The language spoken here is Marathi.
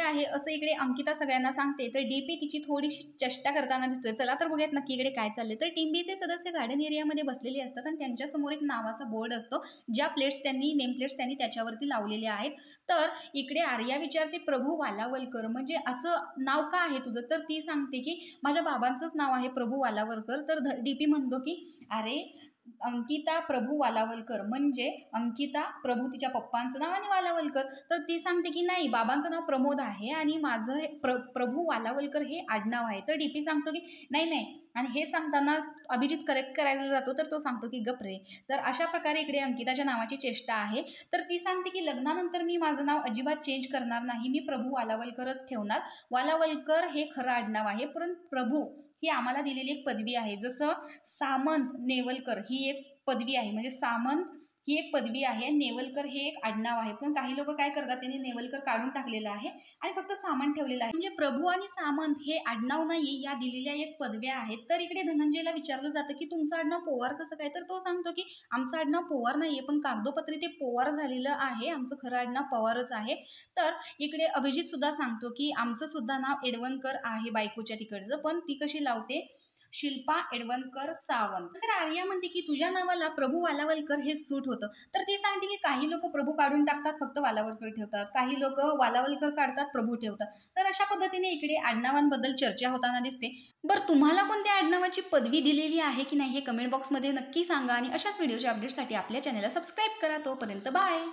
आहे असं इकडे अंकिता सगळ्यांना सांगते, तर डीपी तिची थोडीशी चेष्टा करताना दिसतोय. चला तर बघूयात नक्की इकडे काय चाललंय. तर टीम बीचे सदस्य गार्डन एरियामध्ये बसलेले असतात आणि त्यांच्यासमोर एक नावाचा बोर्ड असतो, ज्या नेम प्लेट्स त्यांनी त्याच्यावरती लावलेले आहेत. तर इकडे आर्या विचारते, प्रभू वालावलकर म्हणजे असं नाव का आहे तुझं? तर ती सांगते की माझ्या बाबांचंच नाव आहे प्रभू वालावलकर. तर डीपी म्हणतो की अरे अंकिता प्रभू वालावलकर म्हणजे अंकिता प्रभू तिच्या पप्पांचं नाव आणि वालावलकर. तर ती सांगते की नाही, बाबांचं नाव प्रमोद आहे आणि माझं प्रभू वालावलकर हे आडनाव आहे. तर डीपी सांगतो की नाही नाही, आणि हे सांगताना अभिजित करेक्ट करायला जातो, तर तो सांगतो की गप रे. तर अशा प्रकारे इकडे अंकिताच्या नावाची चेष्टा आहे. तर ती सांगते की लग्नानंतर मी माझं नाव अजिबात चेंज करणार नाही, मी प्रभू वालावलकरच ठेवणार. वालावलकर हे खरं आडनाव आहे, परंतु प्रभू ही आम्हाला दिलेली एक पदवी आहे. जसं सामंत नेवलकर ही एक पदवी आहे, म्हणजे सामंत ही एक पदवी आहे, नेवलकर हे एक आडनाव आहे. पण काही लोक काय करतात, त्यांनी नेवलकर काढून टाकलेलं आहे आणि फक्त सामंत ठेवलेलं आहे. म्हणजे प्रभू आणि सामंत हे आडनाव नाही, या दिलेल्या एक पदव्या आहेत. तर इकडे धनंजयला विचारलं जातं की तुमचं आडनाव पोवार कसं काय? तर तो सांगतो की आमचं आडनाव पोवार नाहीये, पण कागदोपत्री ते पोवार झालेलं आहे, आमचं खरं आडनाव पवारच आहे. तर इकडे अभिजित सुद्धा सांगतो की आमचं सुद्धा नाव एडवणकर आहे बायकोच्या तिकडचं, पण ती कशी लावते, शिल्पा एडवणकर सावंत. तर आर्या म्हणते की तुझ्या नावाला प्रभू वालावलकर हे सूट होतं. तर ती सांगते की काही लोक प्रभू काढून टाकतात, फक्त वालावलकर ठेवतात, काही लोक वालावलकर काढतात, प्रभू ठेवतात. तर अशा पद्धतीने इकडे आडनावांबद्दल चर्चा होताना दिसते. बरं, तुम्हाला कोणत्या आडनावाची पदवी दिलेली आहे की नाही हे कमेंट बॉक्समध्ये नक्की सांगा आणि अशाच व्हिडिओच्या अपडेटसाठी आपल्या चॅनलला सबस्क्राईब करा. तोपर्यंत बाय.